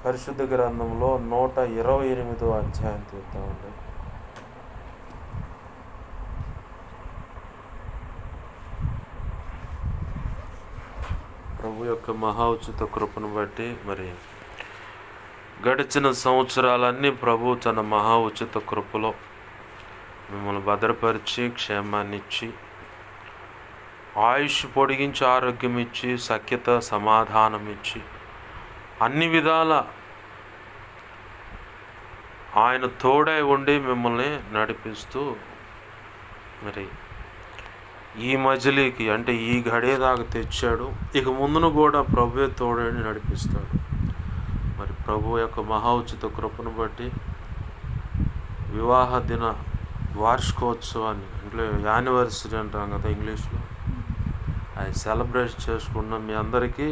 పరిశుద్ధ గ్రంథంలో 128వ అధ్యాయం తీద్దామండి. ప్రభు యొక్క మహా ఉచిత కృపను బట్టి మరి గడిచిన సంవత్సరాలన్నీ ప్రభు తన మహా ఉచిత కృపలో మిమ్మల్ని భద్రపరిచి క్షేమాన్ని ఇచ్చి ఆయుష్ పొడిగించి ఆరోగ్యం ఇచ్చి సఖ్యత సమాధానం ఇచ్చి అన్ని విధాల ఆయన తోడై ఉండి మిమ్మల్ని నడిపిస్తూ మరి ఈ మజిలీకి అంటే ఈ గడియ దాకా తెచ్చాడు. ఇక ముందును కూడా ప్రభువే తోడై నడిపిస్తాడు. మరి ప్రభు యొక్క మహా ఉచిత కృపను బట్టి వివాహ దిన వార్షికోత్సవాన్ని అంటే యానివర్సరీ అంటాం కదా ఇంగ్లీష్లో, అది సెలబ్రేట్ చేసుకున్న మీ అందరికీ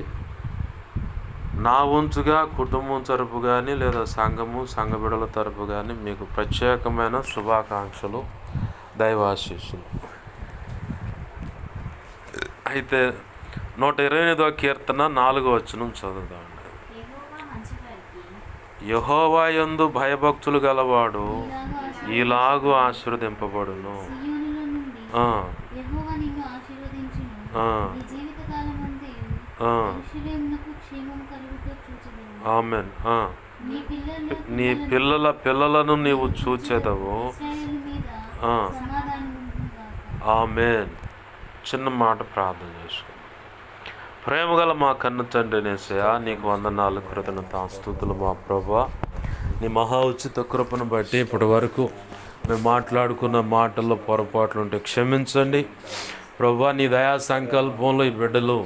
నా వంతుగా కుటుంబం తరపు కానీ లేదా సంఘ బిడ్డల తరపు కానీ మీకు ప్రత్యేకమైన శుభాకాంక్షలు, దైవాశీస్సులు. అయితే 128వ కీర్తన 4వ వచనం చదువుదామండి. యెహోవా యందు భయభక్తులు గలవాడు ఈలాగు ఆశీర్వదింపబడును. ఆమెన్. నీ పిల్లలను నీవు చూచెదవు. ఆమెన్. చిన్న మాట ప్రార్థన చేసుకో. ప్రేమగల మా కన్న తండ్రి యేసయ్యా, నీకు వందనాలు, కృతజ్ఞతాస్తుతులు మా ప్రభువా. నీ మహా ఉచిత కృపను బట్టి ఇప్పటి వరకు మేము మాట్లాడుకున్న మాటల్లో పొరపాట్లు ఉంటే క్షమించండి ప్రభువా. నీ దయా సంకల్పంలో ఈ బిడ్డలు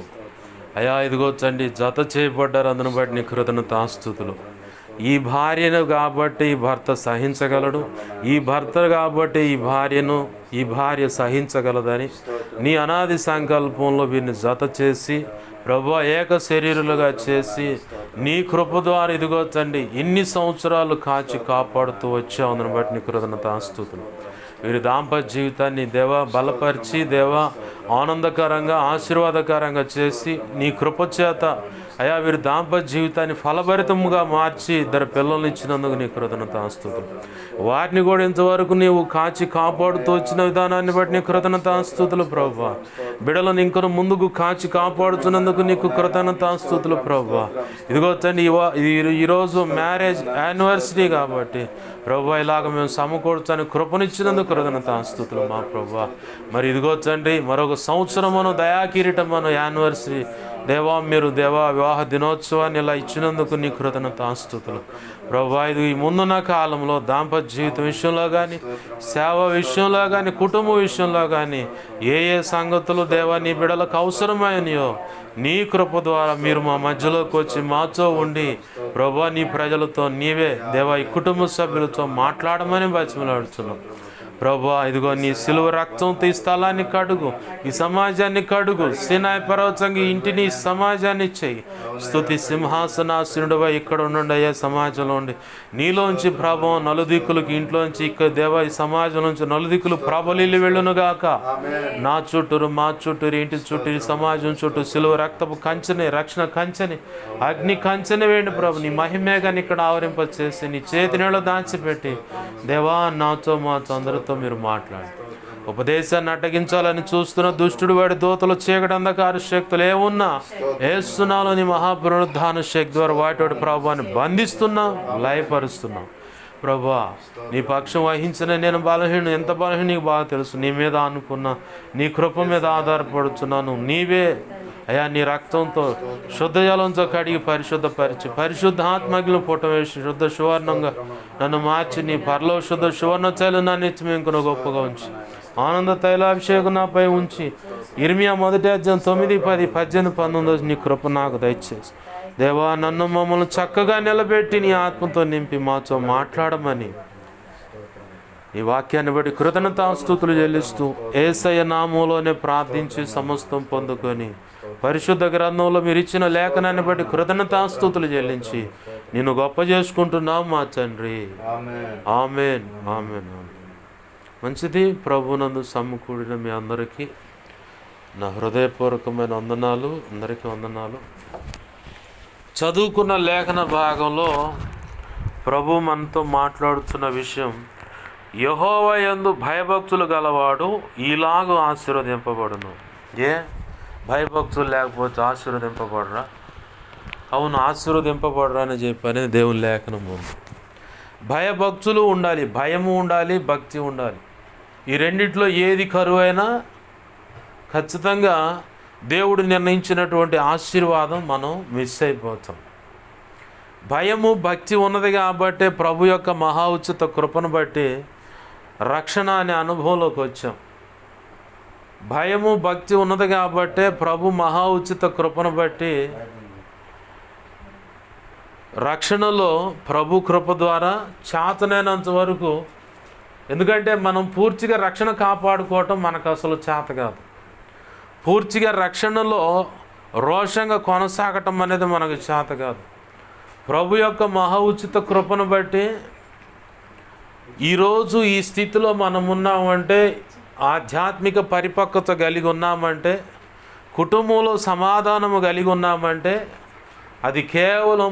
అయా ఇదిగో తండ్రి జత చేయబడ్డారు. అందును బట్టి నీ కృతజ్ఞతాస్తుతులు. ఈ భార్యను కాబట్టి ఈ భర్త సహించగలడు, ఈ భర్త కాబట్టి ఈ భార్య సహించగలదని నీ అనాది సంకల్పంలో వీరిని జత చేసి ప్రభువా ఏక శరీరులుగా చేసి నీ కృప ద్వారా ఇదిగో తండ్రి ఇన్ని సంవత్సరాలు కాచి కాపాడుతూ వచ్చావు. అందును బట్టి నీ కృతజ్ఞతాస్తుతులు. వీరి దాంపత్య జీవితాన్ని దేవా బలపరిచి దేవా ఆనందకరంగా ఆశీర్వాదకరంగా చేసి నీ కృప చేత అయా వీరి దాంపత్య జీవితాన్ని ఫలభరితముగా మార్చి 2 పిల్లల్ని ఇచ్చినందుకు నీ కృతజ్ఞతాస్తుతులు. వారిని కూడా ఇంతవరకు నీవు కాచి కాపాడుతూ వచ్చిన విధానాన్ని బట్టి నీ కృతజ్ఞతాస్తుతులు ప్రభువా. బిడ్డలను ఇంకొన ముందుకు కాచి కాపాడుతున్నందుకు నీకు కృతజ్ఞతాస్తుతులు ప్రభువా. ఇదిగో తండ్రి ఈరోజు మ్యారేజ్ యానివర్సరీ కాబట్టి ప్రభువా ఇలాగ మేము సమకూర్చని కృపనిచ్చినందుకు కృతజ్ఞతాస్తుతులు మా ప్రభువా. మరి ఇదిగో తండ్రి మరొక సంవత్సరమును దయాకిరీటమును యానివర్సరీ దేవా మీరు వివాహ దినోత్సవాన్ని ఇలా ఇచ్చినందుకు నీ కృతజ్ఞతాస్తుతులు ప్రభువా. ఇది ఈ ముందున్న కాలంలో దాంపత్య జీవితం విషయంలో కానీ, సేవ విషయంలో కానీ, కుటుంబ విషయంలో కానీ ఏ సంగతులు దేవా నీ బిడ్డలకు అవసరమైనయో నీ కృప ద్వారా మీరు మా మధ్యలోకి వచ్చి మాతో ఉండి ప్రభువా నీ ప్రజలతో నీవే దేవా ఈ కుటుంబ సభ్యులతో మాట్లాడమని బతిమలాడుతున్నాం ప్రభువా. ఇదిగో నీ సిలువ రక్తంతో ఈ స్థలాన్ని కడుగు, ఈ సమాజాన్ని కడుగు, సినాయి పర్వతంగా ఇంటిని సమాజాన్ని చెయ్యి. స్తుతి సింహాసనాసీనుడువై ఇక్కడ ఉండండి అయ్యా సమాజంలో ఉండి నీలోంచి ప్రభావం నలుదిక్కులకి ఇంట్లోంచి ఇక్కడ దేవా ఈ సమాజం నుంచి నలుదిక్కులు ప్రబలిల్లు వెళ్ళునుగాక. నా చుట్టూరు మా చుట్టూరు ఇంటి చుట్టూ ఈ సమాజం చుట్టూ సిలువ రక్తపు కంచెని రక్షణ కంచెని అగ్ని కంచెని వేయండి ప్రభు. నీ మహిమేగాని ఇక్కడ ఆవరింపచేసి నీ చేతి నీళ్ళు దాచిపెట్టి దేవా నాతో మాతో అందరితో మీరు మాట్లాడి ఉపదేశాన్ని అడ్డగించాలని చూస్తున్న దుష్టుడు వాడి దూతలు చీకటి అంధకార శక్తులు ఏమున్నా ఏస్తున్నాలో నీ మహాపునరుద్ధాన శక్తి ద్వారా వాటి ప్రభావాన్ని బంధిస్తున్నాం, లయపరుస్తున్నాం ప్రభా. నీ పక్షం వహించిన నేను బలహీన ఎంత బలహీన నీకు బాగా తెలుసు. నీ మీద అనుకున్నా, నీ కృప మీద ఆధారపడుతున్నాను. నీవే అయ్యా నీ రక్తంతో శుద్ధ జలంతో కడిగి పరిశుద్ధపరిచి పరిశుద్ధాత్మగ్ని పుట్టవేసి శుద్ధ సువర్ణంగా నన్ను మార్చి నీ పరలో శుద్ధ సువర్ణ తైలు నన్ను ఇచ్చి మేము గొప్పగా ఉంచి ఆనంద తైలాభిషేకం నాపై ఉంచి ఇర్మియా 1వ అధ్యాయం 9, 10, 18, 19 నీ కృప నాకు దయచేసి దేవా నన్ను మమ్మల్ని చక్కగా నిలబెట్టి నీ ఆత్మతో నింపి మాతో మాట్లాడమని ఈ వాక్యాన్ని బట్టి కృతజ్ఞతాస్తుతులు చెల్లిస్తూ యేసయ్య నామములోనే ప్రార్థించి సమస్తం పొందుకొని పరిశుద్ధ గ్రంథంలో మీరు ఇచ్చిన లేఖనాన్ని బట్టి కృతజ్ఞతాస్తుతులు చెల్లించి నిన్ను గొప్ప చేసుకుంటున్నాం మా తండ్రి. ఆమెన్. ఆమెన్. మంచిది. ప్రభునందు సమకూడిన మీ అందరికీ నా హృదయపూర్వకమైన వందనాలు. అందరికీ వందనాలు. చదువుకున్న లేఖన భాగంలో ప్రభు మనతో మాట్లాడుతున్న విషయం, యెహోవా యందు భయభక్తులు గలవాడు ఇలాగూ ఆశీర్వదింపబడును. భయభక్తులు లేకపోతే ఆశీర్వదింపబడరా? అవును, ఆశీర్వదింపబడరా అని చెప్పని దేవుని లేఖనం ఉంది. భయభక్తులు ఉండాలి, భయము ఉండాలి, భక్తి ఉండాలి. ఈ రెండిట్లో ఏది కరువైనా ఖచ్చితంగా దేవుడు నిర్ణయించినటువంటి ఆశీర్వాదం మనం మిస్ అయిపోతాం. భయము భక్తి ఉన్నది కాబట్టి ప్రభు యొక్క మహా ఉచిత కృపను బట్టి రక్షణ అనే అనుభవంలోకి వచ్చాం. భయము భక్తి ఉన్నది కాబట్టి ప్రభు మహా ఉచిత కృపను బట్టి రక్షణలో ప్రభు కృప ద్వారా చేతనైనంత వరకు, ఎందుకంటే మనం పూర్తిగా రక్షణ కాపాడుకోవటం మనకు అసలు చేత కాదు. పూర్తిగా రక్షణలో రోషంగా కొనసాగటం అనేది మనకు చేత కాదు. ప్రభు యొక్క మహా ఉచిత కృపను బట్టి ఈరోజు ఈ స్థితిలో మనం ఉన్నామంటే, ఆధ్యాత్మిక పరిపక్వత కలిగి ఉన్నామంటే, కుటుంబంలో సమాధానము కలిగి ఉన్నామంటే అది కేవలం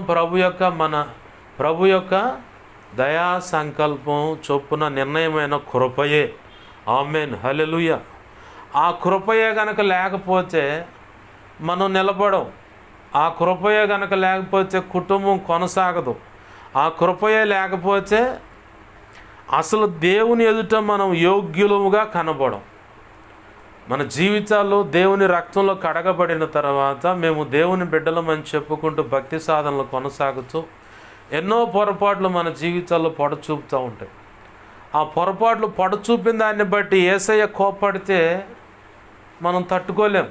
ప్రభు యొక్క దయా సంకల్పం చొప్పున నిర్ణయమైన కృపయే. ఆమేన్, హల్లెలూయా. ఆ కృపయే గనక లేకపోతే మనం నిలబడం. ఆ కృపయే గనక లేకపోతే కుటుంబం కొనసాగదు. ఆ కృపయే లేకపోతే అసలు దేవుని ఎదుట మనం యోగ్యులముగా కనబడం. మన జీవితాల్లో దేవుని రక్తంలో కడగబడిన తర్వాత మేము దేవుని బిడ్డలమని చెప్పుకుంటూ భక్తి సాధనలు కొనసాగుతూ ఎన్నో పొరపాట్లు మన జీవితాల్లో పొడచూపుతూ ఉంటాయి. ఆ పొరపాట్లు పొడచూపిన దాన్ని బట్టి యేసయ్య కోప్పడితే మనం తట్టుకోలేం.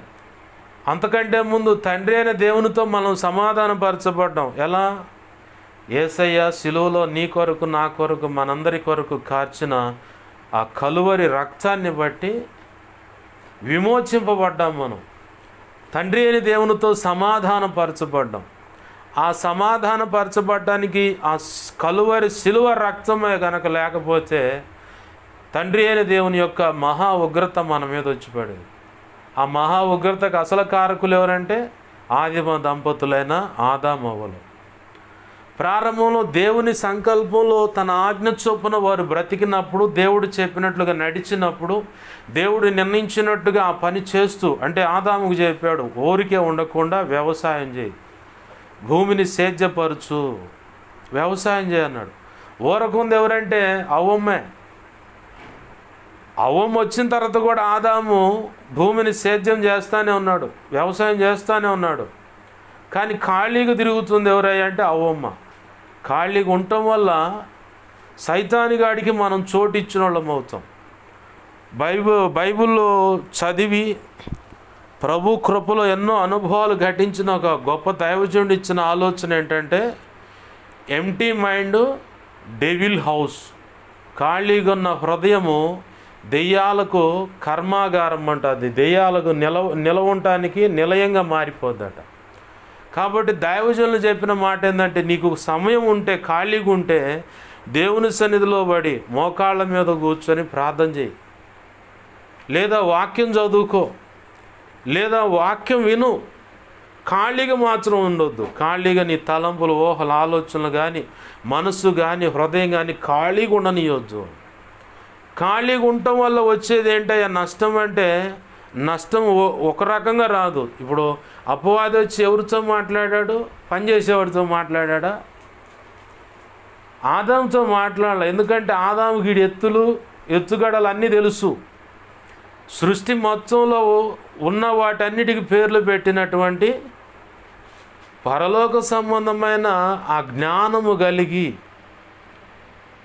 అంతకంటే ముందు తండ్రి అయిన దేవునితో మనం సమాధానపరచబడ్డాం. ఎలా? యేసయ్య సిలువలో నీ కొరకు నా కొరకు మనందరి కొరకు కార్చిన ఆ కలువరి రక్తాన్ని బట్టి విమోచింపబడ్డాం. మనం తండ్రి అయిన దేవునితో సమాధానపరచబడ్డాం. ఆ సమాధానపరచబడ్డానికి ఆ కలువరి సిలువ రక్తమే గనక లేకపోతే తండ్రి అయిన దేవుని యొక్క మహా ఉగ్రత మన మీద వచ్చి పడేది. ఆ మహా ఉగ్రతకు అసలు కారకులు ఎవరంటే ఆదిమ దంపతులైన ఆదాము అవ్వలు. ప్రారంభంలో దేవుని సంకల్పంలో తన ఆజ్ఞ చొప్పున వారు బ్రతికినప్పుడు, దేవుడు చెప్పినట్లుగా నడిచినప్పుడు, దేవుడు నిర్ణయించినట్టుగా ఆ పని చేస్తూ, అంటే ఆదాముకు చెప్పాడు, ఊరికే ఉండకుండా వ్యవసాయం చేయి, భూమిని సేద్యపరచు, వ్యవసాయం చేయన్నాడు. ఊరకుంది ఎవరంటే అవ్వమ్మే. అవ్వమ్మ వచ్చిన తర్వాత కూడా ఆదాము భూమిని సేద్యం చేస్తూనే ఉన్నాడు, వ్యవసాయం చేస్తూనే ఉన్నాడు. కానీ ఖాళీగా తిరుగుతుంది ఎవరయ్యా అంటే అవ్వమ్మ. ఖాళీగా ఉండటం వల్ల సైతానిగాడికి మనం చోటు ఇచ్చిన వాళ్ళం అవుతాం. బైబిల్లో చదివి ప్రభు కృపలో ఎన్నో అనుభవాలు ఘటించిన ఒక గొప్ప దైవజనుడు ఇచ్చిన ఆలోచన ఏంటంటే, ఎంప్టీ మైండ్ డెవిల్ హౌస్. ఖాళీగా ఉన్న హృదయము దెయ్యాలకు కర్మాగారం అంట. అది దెయ్యాలకు నిలవటానికి నిలయంగా మారిపోద్దట. కాబట్టి దైవజనులు చెప్పిన మాట ఏంటంటే, నీకు సమయం ఉంటే, ఖాళీగా ఉంటే దేవుని సన్నిధిలో పడి మోకాళ్ళ మీద కూర్చొని ప్రార్థన చేయి, లేదా వాక్యం చదువుకో, లేదా వాక్యం విను. ఖాళీగా మాత్రం ఉండొద్దు. ఖాళీగా నీ తలంపులు, ఊహలు, ఆలోచనలు కానీ, మనస్సు కానీ, హృదయం కానీ ఖాళీగా ఉండనియొద్దు. ఖాళీగా ఉండటం వల్ల వచ్చేది ఏంటయ్యా నష్టం అంటే, నష్టం ఒక రకంగా రాదు. ఇప్పుడు అపవాది వచ్చి ఎవరితో మాట్లాడాడు? పనిచేసేవాడితో మాట్లాడా? ఆదాముతో మాట్లాడాలి. ఎందుకంటే ఆదాముకి ఎత్తుగడలు అన్నీ తెలుసు. సృష్టి మొత్తంలో ఉన్న వాటన్నిటికి పేర్లు పెట్టినటువంటి పరలోక సంబంధమైన ఆ జ్ఞానము కలిగి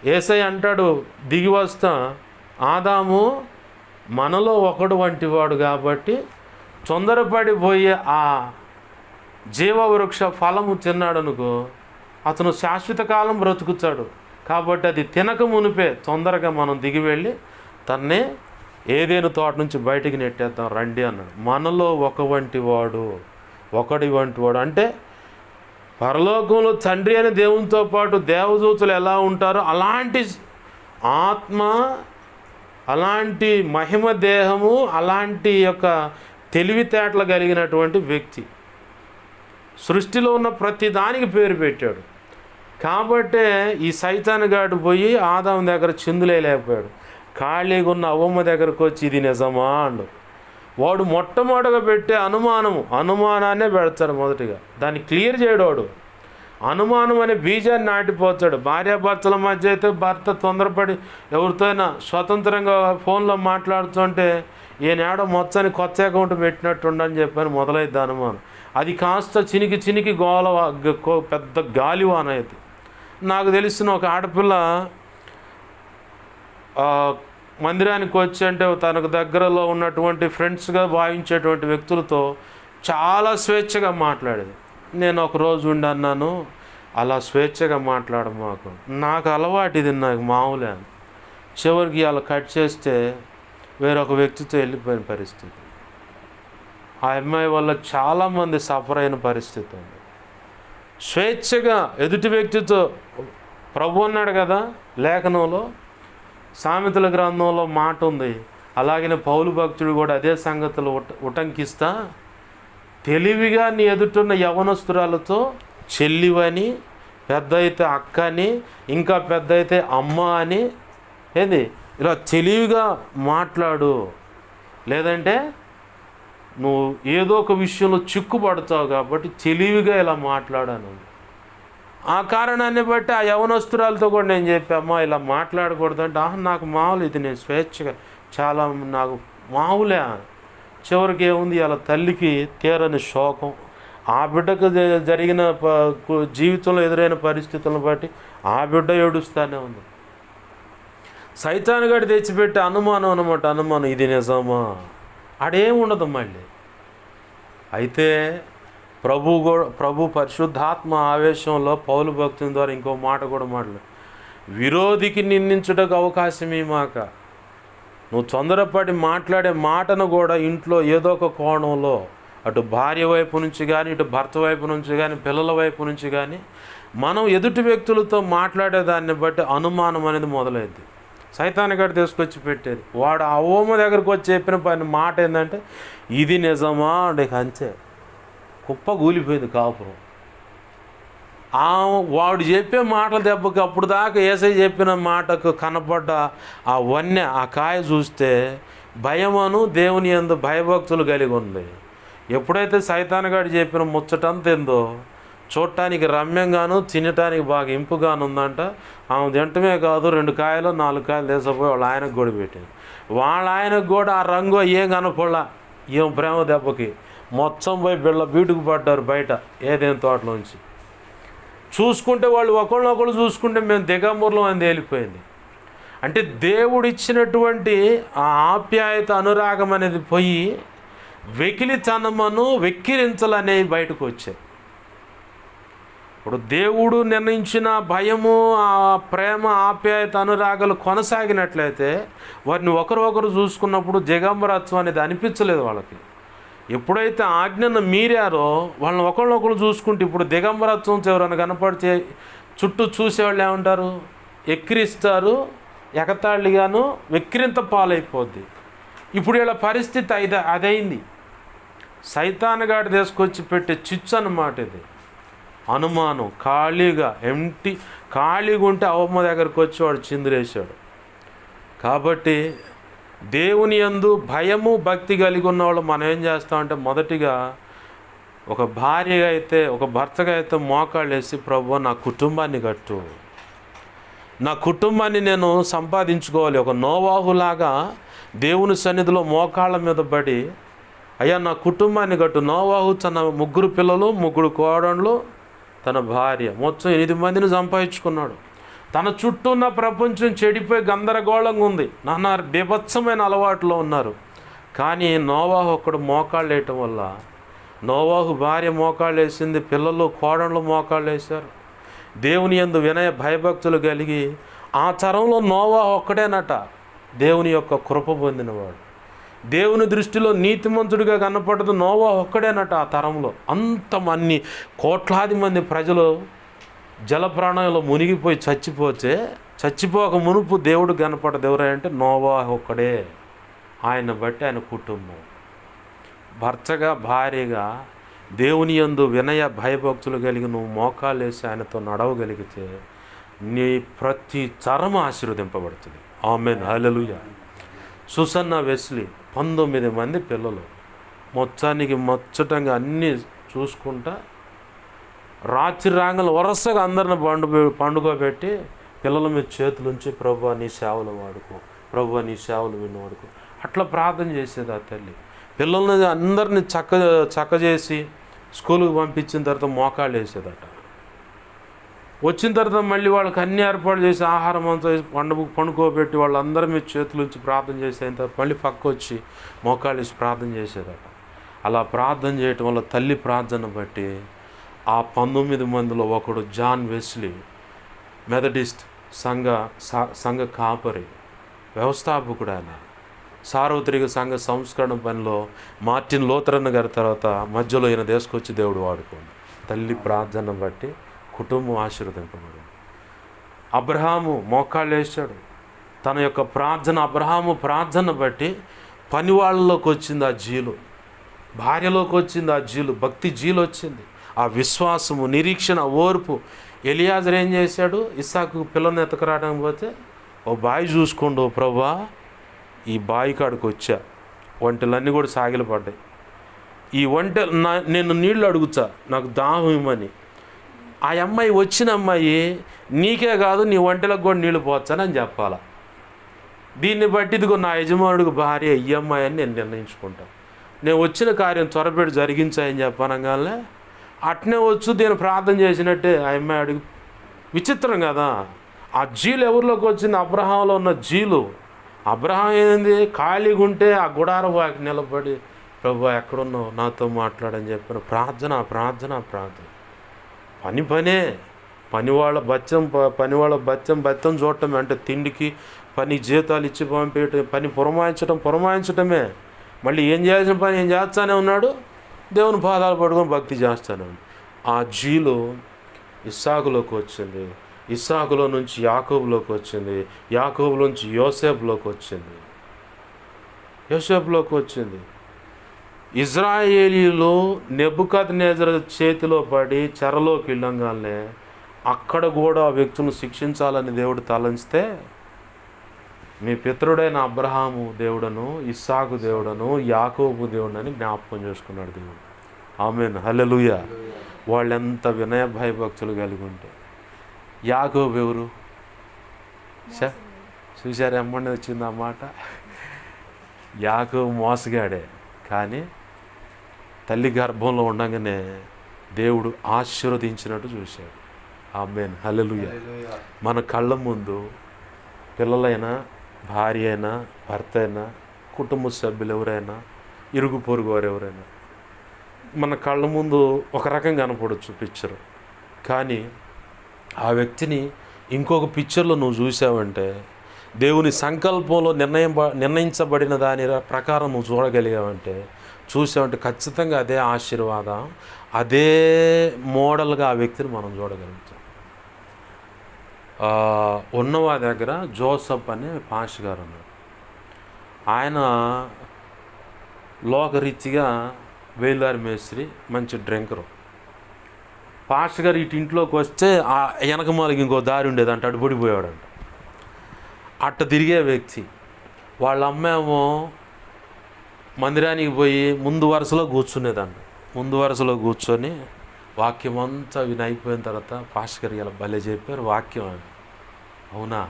యేసయ్య అంటాడు, దిగి వస్తా, ఆదాము మనలో ఒకడు వంటి వాడు కాబట్టి తొందరపడిపోయే ఆ జీవవృక్ష ఫలము తిన్నాడు అనుకో, అతను శాశ్వత కాలం బ్రతుకుతాడు. కాబట్టి అది తినక మునిపే తొందరగా మనం దిగి వెళ్ళి తన్నే ఏదేను తోట నుంచి బయటికి నెట్టేద్దాం రండి అన్నాడు. మనలో ఒకడి వంటి వాడు అంటే పరలోకంలో తండ్రి అనే దేవునితో పాటు దేవదూతలు ఎలా ఉంటారో అలాంటి ఆత్మ, అలాంటి మహిమ దేహము, అలాంటి యొక్క తెలివితేటలు కలిగినటువంటి వ్యక్తి. సృష్టిలో ఉన్న ప్రతి దానికి పేరు పెట్టాడు. కాబట్టే ఈ సైతానుగాడు పోయి ఆదాము దగ్గర చిందులేయలేకపోయాడు. ఖాళీగా ఉన్న అవ్వమ్మ దగ్గరకు వచ్చి ఇది నిజమా అండు. వాడు మొట్టమొదటిగా పెట్టే అనుమానాన్నే పెడతాడు మొదటిగా. దాన్ని క్లియర్ చేయడాడు. అనుమానం అనే బీజాన్ని నాటిపోతాడు. భార్యాభర్తల మధ్య అయితే భర్త తొందరపడి ఎవరితోనైనా స్వతంత్రంగా ఫోన్లో మాట్లాడుతుంటే ఈయనేడో మొత్తాన్ని కొత్త అకౌంట్ పెట్టినట్టుండని చెప్పని మొదలైద్ది అనుమానం. అది కాస్త చినికి గోల పెద్ద గాలివాన అయితే. నాకు తెలిసిన ఒక ఆడపిల్ల మందిరానికి వచ్చి అంటే తనకు దగ్గరలో ఉన్నటువంటి ఫ్రెండ్స్గా భావించేటువంటి వ్యక్తులతో చాలా స్వేచ్ఛగా మాట్లాడేది. నేను ఒకరోజు ఉండి అన్నాను, అలా స్వేచ్ఛగా మాట్లాడమాకు, నాకు అలవాటు ఇది, నాకు మామూలే. చివరికి అలా కట్ చేస్తే వేరొక వ్యక్తితో వెళ్ళిపోయిన పరిస్థితి. ఆ అమ్మాయి వల్ల చాలామంది సఫర్ అయిన పరిస్థితి ఉంది. స్వేచ్ఛగా ఎదుటి వ్యక్తితో ప్రభు అన్నాడు కదా లేఖనంలో, సామెతల గ్రంథంలో మాట ఉంది. అలాగనే పౌలు భక్తుడు కూడా అదే సంగతులు ఉటంకిస్తా తెలివిగా నీ ఎదుటిన్న యవనస్తురాలతో చెల్లివని, పెద్ద అయితే అక్క అని, ఇంకా పెద్ద అయితే అమ్మ అని, ఏంది ఇలా తెలివిగా మాట్లాడు, లేదంటే నువ్వు ఏదో ఒక విషయంలో చిక్కుపడతావు కాబట్టి తెలివిగా ఇలా మాట్లాడాను. ఆ కారణాన్ని బట్టి ఆ యవనస్తురాలతో కూడా నేను చెప్పామ్మా ఇలా మాట్లాడకూడదు అంటే, నాకు మామూలు, ఇది నేను స్వేచ్ఛగా చాలా నాకు మామూలే. చివరికి ఏముంది, అలా తల్లికి తీరని శోకం, ఆ బిడ్డకు జరిగిన జీవితంలో ఎదురైన పరిస్థితులను బట్టి ఆ బిడ్డ ఏడుస్తూనే ఉంది. సైతానుగాడు తెచ్చిపెట్టే అనుమానం అన్నమాట. అనుమానం ఇది నిజమా, ఆడేముండదు మళ్ళీ. అయితే ప్రభు పరిశుద్ధాత్మ ఆవేశంలో పౌలు భక్తుని ద్వారా ఇంకో మాట కూడా మాట్లాడు, విరోధికి నిందించుటకు అవకాశం ఇవ్వమాక. నువ్వు తొందరపడి మాట్లాడే మాటను కూడా ఇంట్లో ఏదో ఒక కోణంలో, అటు భార్య వైపు నుంచి కానీ, ఇటు భర్త వైపు నుంచి కానీ, పిల్లల వైపు నుంచి కానీ, మనం ఎదుటి వ్యక్తులతో మాట్లాడేదాన్ని బట్టి అనుమానం అనేది మొదలైంది. సైతానుగాడు తీసుకొచ్చి పెట్టేది. వాడు అవ్వమ్మ దగ్గరకు వచ్చి చెప్పిన పని మాట ఏంటంటే ఇది నిజమా అంటే అంతే, కుప్ప కూలిపోయింది కాపురం. వాడు చెప్పే మాటల దెబ్బకి అప్పుడు దాకా యేసయ్య చెప్పిన మాటకు కనపడ్డ ఆ వన్య, ఆ కాయ చూస్తే భయమను దేవుని యందు భయభక్తులు కలిగి ఉంది. ఎప్పుడైతే సైతానుగాడు చెప్పిన ముచ్చటంతేందో చూడటానికి రమ్యంగాను తినటానికి బాగా ఇంపుగాను ఉందంట. ఆమె తింటమే కాదు, 2 కాయలు 4 కాయలు తీసుకుపోయి వాళ్ళ ఆయనకు కూడా పెట్టింది. వాళ్ళ ఆయనకు కూడా ఆ రంగు ఏం కనపడలా. ఏం ప్రేమ దెబ్బకి మొత్తం పోయి బీటుకు పడ్డారు బయట ఏదేం తోటలోంచి. చూసుకుంటే వాళ్ళు ఒకళ్ళనొకళ్ళు చూసుకుంటే మేము దిగంబరులం అని తేలిపోయింది. అంటే దేవుడిచ్చినటువంటి ఆ ఆప్యాయత, అనురాగం అనేది పోయి వెకిలితనమును, వెక్కిరించలనేవి బయటకు వచ్చాయి. ఇప్పుడు దేవుడు నిర్ణయించిన భయము, ఆ ప్రేమ, ఆప్యాయత, అనురాగాలు కొనసాగినట్లయితే వారిని ఒకరు చూసుకున్నప్పుడు దిగంబరత్వం అనేది అనిపించలేదు వాళ్ళకి. ఎప్పుడైతే ఆజ్ఞను మీరారో వాళ్ళని ఒకళ్ళొకరు చూసుకుంటే, ఇప్పుడు దిగంబరత్వం ఎవరైనా కనపడితే చుట్టూ చూసేవాళ్ళు ఏమంటారు, ఎక్కిరిస్తారు, ఎగతాళిగాను వెక్కిరింత పాలైపోద్ది. ఇప్పుడు వీళ్ళ పరిస్థితి అదైంది. సైతానుగాడు తీసుకొచ్చి పెట్టే చిచ్చు అన్నమాట ఇది. అనుమానం, ఖాళీగా ఉంటే అవ్వమ్మ దగ్గరికి వచ్చి వాడు చిందులేశాడు. కాబట్టి దేవుని యందు భయము, భక్తి కలిగి ఉన్నవాళ్ళు మనం ఏం చేస్తామంటే, మొదటిగా ఒక భార్యగా అయితే, ఒక భర్తగా అయితే మోకాళ్ళు వేసి, ప్రభువా నా కుటుంబాన్ని కట్టు, నా కుటుంబాన్ని నేను సంపాదించుకోవాలి. ఒక నోవాహులాగా దేవుని సన్నిధిలో మోకాళ్ళ మీద పడి, అయ్యా నా కుటుంబాన్ని కట్టు. నోవాహు తన 3 పిల్లలు, 3 కోడళ్ళు, తన భార్య, మొత్తం 8 మందిని సంపాదించుకున్నాడు. తన చుట్టూ ఉన్న ప్రపంచం చెడిపోయి గందరగోళంగా ఉంది. నాన్న బీభత్సమైన అలవాట్లో ఉన్నారు. కానీ నోవాహు ఒక్కడు మోకాళ్ళు వేయటం వల్ల, నోవాహు భార్య మోకాళ్ళు వేసింది, పిల్లలు కోడళ్ళు మోకాళ్ళు వేశారు. దేవుని యందు వినయ భయభక్తులు కలిగి ఆ తరంలో నోవాహు ఒక్కడేనట దేవుని యొక్క కృప పొందినవాడు. దేవుని దృష్టిలో నీతిమంతుడిగా కనపడదు నోవాహు ఒక్కడేనట ఆ తరంలో. అంతమంది కోట్లాది మంది ప్రజలు జలప్రాణంలో మునిగిపోయి చచ్చిపోక మునుపు దేవుడు కనపడదు ఎవరంటే నోవాహు ఒక్కడే. ఆయన బట్టి ఆయన కుటుంబం, భర్తగా భార్యగా దేవుని యందు వినయ భయభక్తులు కలిగి నువ్వు మోకాలు వేసి ఆయనతో నడవగలిగితే నీ ప్రతి తరం ఆశీర్వదింపబడుతుంది. ఆమేన్, హల్లెలూయా. సుసన్న వెస్లీ 19 మంది పిల్లలు, మొత్తానికి ముచ్చటంగా అన్నీ చూసుకుంటా రాత్రి రాంగలు వరుసగా అందరిని పండుగ పిల్లల మీద చేతులుంచి ప్రభువా నీ సేవలు వాడుకో, ప్రభువా నీ సేవలు విని వాడుకో, అట్లా ప్రార్థన చేసేది ఆ తల్లి. పిల్లల్ని అందరిని చక్క చేసి స్కూల్కి పంపించిన తర్వాత మోకాళ్ళు వేసేదట. వచ్చిన తర్వాత మళ్ళీ వాళ్ళకి అన్ని ఏర్పాటు చేసి ఆహారం అంతా పండుకోబెట్టి వాళ్ళందరి మీద చేతులుంచి ప్రార్థన చేసేంత తర్వాత మళ్ళీ పక్క వచ్చి మోకాళ్ళు వేసి ప్రార్థన చేసేదట. అలా ప్రార్థన చేయటం వల్ల తల్లి ప్రార్థన బట్టి ఆ 19 మందిలో ఒకడు జాన్ వెస్లీ, మెథడిస్ట్ సంఘ కాపరి, వ్యవస్థాపకుడు. ఆయన సార్వత్రిక సంఘ సంస్కరణ పనిలో మార్టిన్ లూథరన్ గారి తర్వాత మధ్యలో ఈయన తీసుకొచ్చి దేవుడు వాడుకోండి. తల్లి ప్రార్థన బట్టి కుటుంబం ఆశీర్వదింపబడింది. అబ్రహాము మోకాళ్ళు వేసాడు. తన యొక్క ప్రార్థన, అబ్రహాము ప్రార్థన బట్టి పని వాళ్ళలోకి వచ్చింది ఆ జీలు, భార్యలోకి వచ్చింది ఆ జీలు, భక్తి జీలు వచ్చింది. ఆ విశ్వాసము, నిరీక్షణ, ఓర్పు. ఎలియాజరు ఏం చేశాడు? ఇస్సాకు పిల్లని ఎతకరావడానికి పోతే ఓ బావి చూసుకోండు, ఓ ప్రభువా ఈ బావి కాడికి వచ్చా, ఒంటెలన్నీ కూడా సాగిలపడ్డాయి, ఈ ఒంటె నేను నీళ్ళు అడుగుతా, నాకు దాహం ఇమ్మని. ఆ అమ్మాయి వచ్చిన అమ్మాయి నీకే కాదు నీ ఒంటెలకు కూడా నీళ్ళు పోతానని చెప్పాలా. దీన్ని బట్టి ఇదిగో నా యజమానుడికి భార్య ఈ అమ్మాయి అని నేను నిర్ణయించుకుంటాను, నేను వచ్చిన కార్యం త్వరపెట్టి జరిగించాయని చెప్పనగానే అట్నే వచ్చు దీన్ని ప్రార్థన చేసినట్టే ఆ అమ్మాయి అడుగు. విచిత్రం కదా. ఆ జీలు ఎవరిలోకి వచ్చింది? అబ్రహాంలో ఉన్న జీలు. అబ్రహాం ఏంది? ఖాళీగా ఉంటే ఆ గుడార వాకి నిలబడి ప్రభువా ఎక్కడున్నావు నాతో మాట్లాడని చెప్పిన ప్రార్థన. పనే పనివాళ్ళ బత్యం చూడటం అంటే తిండికి పని జీతాలు ఇచ్చి పంపేయటం, పని పురమాయించటమే. మళ్ళీ ఏం చేయాల్సిన పని ఏం చేస్తానే ఉన్నాడు, దేవుని పాదాలు పట్టుకొని భక్తి చేస్తాను. ఆ జీలు ఇస్సాకులోకి వచ్చింది, ఇస్సాకులో నుంచి యాకోబులోకి వచ్చింది, యాకోబులోంచి యోసేపులోకి వచ్చింది. ఇజ్రాయేలీలు నెబుకద్నెజరు చేతిలో పడి చెరలోకి వెళ్ళంగానే అక్కడ కూడా ఆ వ్యక్తులను శిక్షించాలని దేవుడు తలంచితే మీ పితరుడైన అబ్రహాము దేవుడను, ఇస్సాకు దేవుడను, యాకోబు దేవుడని జ్ఞాపకం చేసుకున్నాడు దేవుడు. ఆమేన్, హల్లెలూయా. వాళ్ళెంత వినయ భయభక్తులు కలిగి ఉంటే. యాకోబు ఎవరు? చూశారు ఎమ్మండి వచ్చింది ఆ మాట. యాకోబు మోసగాడే, కానీ తల్లి గర్భంలో ఉండగానే దేవుడు ఆశీర్వదించినట్టు చూశాడు. ఆమేన్, హల్లెలూయా. మన కళ్ళ ముందు పిల్లలైనా, భార్య అయినా, భర్త అయినా, కుటుంబ సభ్యులు ఎవరైనా, ఇరుగు పొరుగు వారు ఎవరైనా మన కళ్ళ ముందు ఒక రకంగా కనపడవచ్చు పిక్చర్, కానీ ఆ వ్యక్తిని ఇంకొక పిక్చర్లో నువ్వు చూసావంటే దేవుని సంకల్పంలో నిర్ణయించబడిన దాని ప్రకారం నువ్వు చూసావంటే ఖచ్చితంగా అదే ఆశీర్వాదం, అదే మోడల్గా ఆ వ్యక్తిని మనం చూడగలుగుతాం. ఉన్నవా దగ్గర జోసఫ్ అనే పాష్ గారు ఉన్నాడు. ఆయన లోకరీత్యా వేలుదారి మేస్త్రి, మంచి డ్రింకరు. పాష్ గారు ఇటు ఇంట్లోకి వస్తే ఆ వెనకమాలకి ఇంకో దారి ఉండేదంట, అటు పడిపోయాడంట. అట్ట తిరిగే వ్యక్తి. వాళ్ళ అమ్మేమో మందిరానికి పోయి ముందు వరుసలో కూర్చునేదంట. ముందు వరుసలో కూర్చొని వాక్యం అంతా విని అయిపోయిన తర్వాత పాష్ గారు ఇలా భలే చెప్పారు వాక్యం అని. అవునా,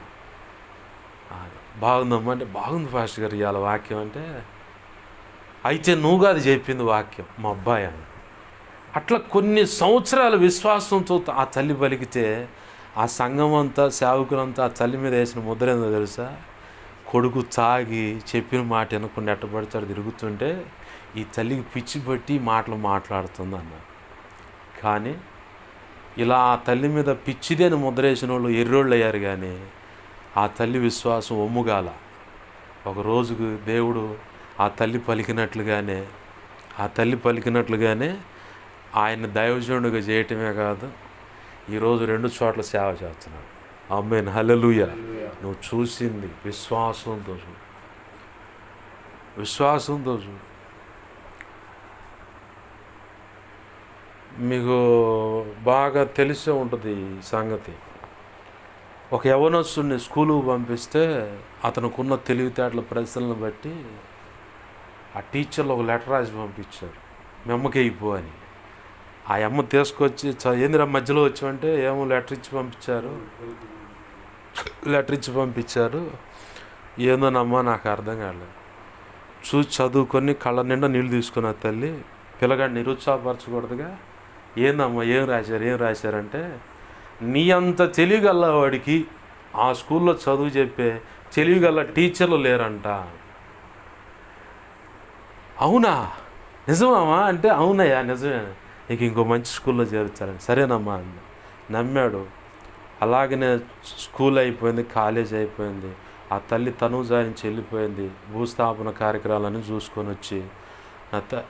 బాగుందమ్మా అంటే బాగుంది పాష్ గారు ఇవాళ వాక్యం అంటే, అయితే నువ్వుగా అది చెప్పింది వాక్యం మా అబ్బాయి అని. అట్లా కొన్ని సంవత్సరాల విశ్వాసంతో ఆ తల్లి పలికితే ఆ సంఘం అంతా, సేవకులంతా ఆ తల్లి మీద వేసిన ముద్ర ఏందో తెలుసా? కొడుకు తాగి చెప్పిన మాట వినకుండా ఎట్టబడతాడు తిరుగుతుంటే ఈ తల్లికి పిచ్చి పట్టి మాటలు మాట్లాడుతుంది అన్నారు. కానీ ఇలా ఆ తల్లి మీద పిచ్చిదేని ముద్ర వేసిన వాళ్ళు ఎర్రోళ్ళు అయ్యారు, కానీ ఆ తల్లి విశ్వాసం ఒమ్ముగాల. ఒక రోజుకు దేవుడు ఆ తల్లి పలికినట్లుగానే ఆయన దైవజనుడిగా చేయటమే కాదు, ఈరోజు 2 చోట్ల సేవ చేస్తున్నాడు. ఆమేన్, హల్లెలూయా. నువ్వు చూసింది విశ్వాసంతో చూడు. మీకు బాగా తెలిసే ఉంటుంది ఈ సంగతి. ఒక యవ్వనస్తుడిని స్కూలుకు పంపిస్తే అతనుకున్న తెలివితేటల ప్రశ్నలను బట్టి ఆ టీచర్లు ఒక లెటర్ రాసి పంపించారు, మీ అమ్మకి అయిపో అని. ఆ అమ్మ తీసుకొచ్చి ఏందిరా మధ్యలో వచ్చామంటే ఏమో లెటర్ ఇచ్చి పంపించారు. ఏందోనమ్మా నాకు అర్థం కాలేదు. చూసి చదువుకొని కళ్ళ నిండా నీళ్ళు తీసుకున్న తల్లి పిల్లగాడిని నిరుత్సాహపరచకూడదుగా. ఏందమ్మా ఏం రాశారంటే, నీ అంత తెలివిగల వాడికి ఆ స్కూల్లో చదువు చెప్పే తెలివిగల టీచర్లు లేరంట. అవునా, నిజమమ్మా అంటే అవునయ్యా నిజమే, నీకు ఇంకో మంచి స్కూల్లో చేర్చాలని. సరేనమ్మా అంది. నమ్మాడు. అలాగనే స్కూల్ అయిపోయింది, కాలేజ్ అయిపోయింది. ఆ తల్లి తనుజాయించి వెళ్ళిపోయింది. భూస్థాపన కార్యక్రమాలన్నీ చూసుకొని వచ్చి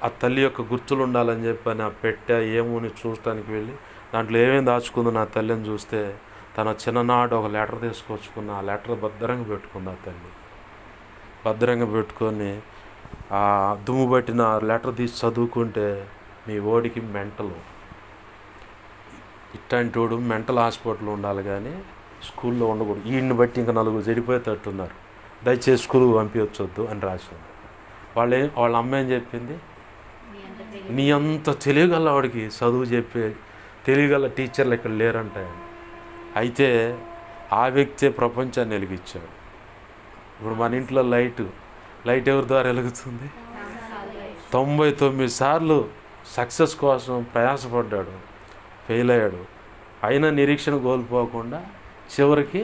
ఆ తల్లి యొక్క గుర్తులు ఉండాలని చెప్పి నా పెట్టె ఏమోని చూడటానికి వెళ్ళి దాంట్లో ఏమేమి దాచుకుందో నా తల్లిని చూస్తే తన చిన్ననాడు ఒక లెటర్ తీసుకొచ్చుకున్న ఆ లెటర్ భద్రంగా పెట్టుకుంది. ఆ తల్లి భద్రంగా పెట్టుకొని ఆ దుమ్ము పట్టిన లెటర్ తీసి చదువుకుంటే, మీ ఓడికి మెంటలు, ఇట్లాంటి వాడు మెంటల్ హాస్పిటల్ ఉండాలి కానీ స్కూల్లో ఉండకూడదు, వీడిని బట్టి ఇంకా నలుగురు చెడిపోయేటట్టున్నారు, దయచేసి స్కూల్కి పంపించొద్దు అని రాసింది. వాళ్ళ అమ్మ ఏం చెప్పింది, నీ అంత తెలియగల వాడికి చదువు చెప్పే తెలియగల టీచర్లు ఇక్కడ లేరంటాయని. అయితే ఆ వ్యక్తే ప్రపంచాన్ని వెలిగించాడు. ఇప్పుడు మన ఇంట్లో లైట్ ఎవరి ద్వారా వెలుగుతుంది? 99 సార్లు సక్సెస్ కోసం ప్రయాసపడ్డాడు, ఫెయిల్ అయ్యాడు. అయినా నిరీక్షణ కోల్పోకుండా చివరికి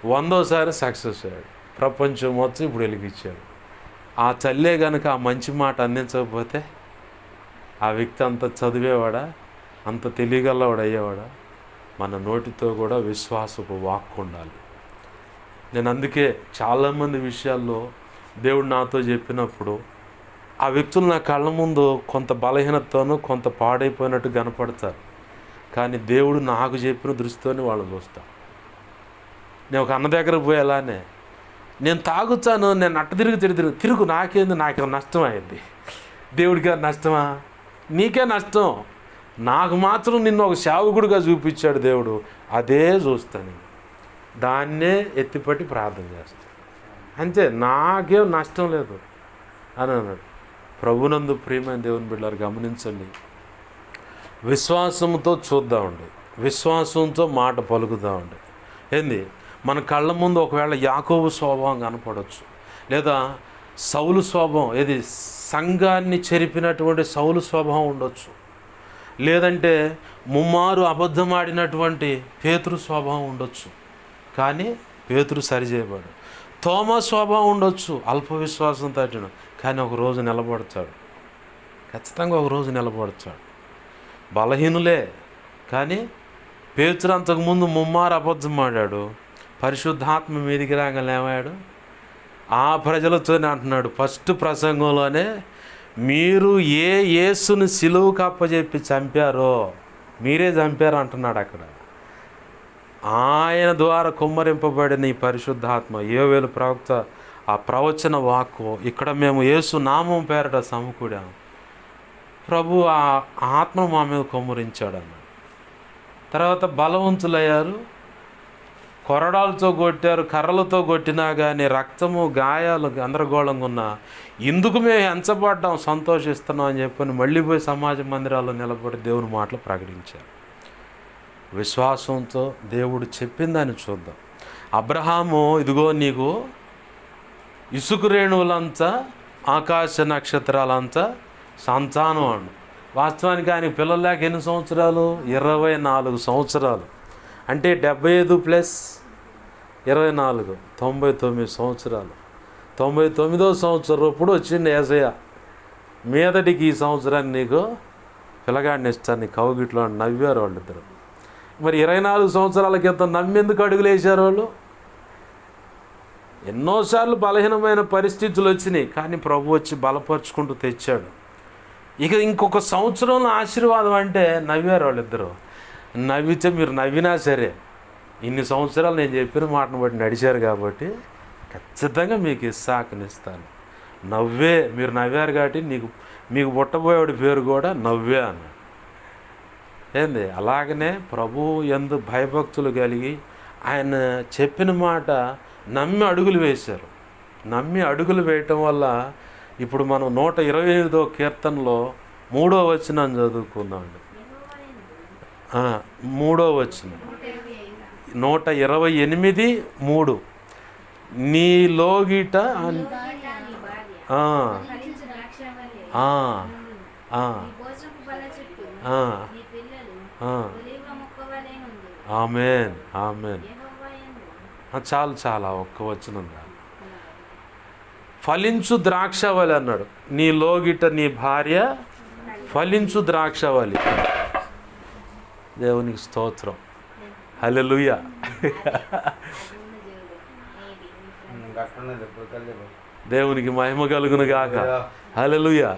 100వ సక్సెస్ అయ్యాడు. ప్రపంచం మొత్తం ఇప్పుడు వెలిగించాడు. ఆ తల్లే కనుక ఆ మంచి మాట అందించకపోతే ఆ వ్యక్తి అంత చదివేవాడా, అంత తెలియగలవాడు అయ్యేవాడా? మన నోటితో కూడా విశ్వాసపు వాక్కు ఉండాలి. నేను అందుకే చాలామంది విషయాల్లో దేవుడు నాతో చెప్పినప్పుడు ఆ వ్యక్తులు నా కళ్ళ ముందు కొంత బలహీనతతోనూ కొంత పాడైపోయినట్టు కనపడతారు, కానీ దేవుడు నాకు చెప్పిన దృష్టితోనే వాళ్ళని చూస్తాను. నేను ఒక అన్న దగ్గరకు పోయి అలానే, నేను తాగుతాను, నేను అట్ట తిరుగు నాకేంది, నాకు నష్టం అయింది. దేవుడికి నష్టమా? నీకే నష్టం. నాకు మాత్రం నిన్ను ఒక సేవకుడిగా చూపించాడు దేవుడు, అదే చూస్తాను, దాన్నే ఎత్తిపట్టి ప్రార్థన చేస్తాను, అంతే, నాకేం నష్టం లేదు అని అన్నాడు. ప్రభునందు ప్రియమైన దేవుని బిడ్డలారు గమనించండి, విశ్వాసంతో చూద్దామండి, విశ్వాసంతో మాట పలుకుదామండి. ఏంది, మన కళ్ళ ముందు ఒకవేళ యాకోబు స్వభావం కనపడవచ్చు, లేదా సౌలు స్వభావం, ఏది సంఘాన్ని చెరిపినటువంటి సౌలు స్వభావం ఉండొచ్చు, లేదంటే ముమ్మారు అబద్ధమాడినటువంటి పేతురు స్వభావం ఉండొచ్చు, కానీ పేతురు సరిచేయబడు. తోమా స్వభావం ఉండొచ్చు, అల్ప విశ్వాసం తట్టిన, కానీ ఒకరోజు నిలబడతాడు, ఖచ్చితంగా ఒకరోజు నిలబడతాడు. బలహీనులే, కానీ పేతురు అంతకుముందు ముమ్మారు అబద్ధం ఆడాడు, పరిశుద్ధాత్మ మీదికి రాగానే ఏమయ్యాడు? ఆ ప్రజలతోనే అంటున్నాడు ఫస్ట్ ప్రసంగంలోనే, మీరు ఏ యేసుని సిలువకు అప్పచెప్పి చంపారో మీరే చంపారు అంటున్నాడు అక్కడ. ఆయన ద్వారా కుమ్మరింపబడిన ఈ పరిశుద్ధాత్మ, యోవేలు ప్రవక్త ఆ ప్రవచన వాక్కు ఇక్కడ మేము యేసు నామం పేరట సమకూడాం, ప్రభు ఆ ఆత్మ మా మీద కుమ్మరించాడు అన్నాడు. తర్వాత బలవంతులయ్యారు, కొరడాలతో కొట్టారు, కర్రలతో కొట్టినా కానీ రక్తము గాయాలు గందరగోళంగా ఉన్నా, ఇందుకు మేము ఎంచబడ్డాం, సంతోషిస్తున్నాం అని చెప్పని మళ్ళీ పోయి సమాజ మందిరాల్లో నిలబడి దేవుని మాటలు ప్రకటించారు. విశ్వాసంతో దేవుడు చెప్పిందని చూద్దాం. అబ్రహాము, ఇదిగో నీకు ఇసుక రేణువులంతా ఆకాశ నక్షత్రాలంతా సంతానం అండు. వాస్తవానికి ఆయనకి పిల్లలు లేక ఎన్ని సంవత్సరాలు? 24 సంవత్సరాలు. అంటే 75 ప్లస్ 24 99 సంవత్సరాలు. 99వ సంవత్సరం ఇప్పుడు వచ్చింది యేసయ్య, మీదటికి ఈ సంవత్సరాన్ని నీకు పిల్లగాడిని ఇస్తాను, నీ కౌగిట్లో నవ్వారు వాళ్ళిద్దరు. మరి 24 సంవత్సరాల క్రితం నమ్మెందుకు అడుగులు వేశారు వాళ్ళు? ఎన్నోసార్లు బలహీనమైన పరిస్థితులు వచ్చినాయి, కానీ ప్రభు వచ్చి బలపరుచుకుంటూ తెచ్చాడు. ఇక ఇంకొక సంవత్సరంలో ఆశీర్వాదం అంటే నవ్వారు వాళ్ళిద్దరు. నవ్వితే మీరు నవ్వినా సరే, ఇన్ని సంవత్సరాలు నేను చెప్పిన మాటను బట్టి నడిచారు కాబట్టి ఖచ్చితంగా మీకు ఇస్సాకునిస్తాను, నవ్వే, మీరు నవ్వారు కాబట్టి మీకు పుట్టబోయేవాడి పేరు కూడా నవ్వే అన్నాడు. ఏంది? అలాగనే ప్రభువు యందు భయభక్తులు కలిగి ఆయన చెప్పిన మాట నమ్మి అడుగులు వేశారు. నమ్మి అడుగులు వేయటం వల్ల ఇప్పుడు మనం 128వ కీర్తనలో 3వ వచనం చదువుకుందామండి. 3వ వచనం, 128:3. నీ లోగిట ఆమేన్, ఆమేన్. చాలు చాలా ఒక్క వచనం. ఫలించు ద్రాక్షవలి అన్నాడు. నీ లోగిట నీ భార్య ఫలించు ద్రాక్షవలి. దేవునికి స్తోత్రం, హల్లెలూయా. దేవునికి మహిమ కలుగును గాక, హల్లెలూయా.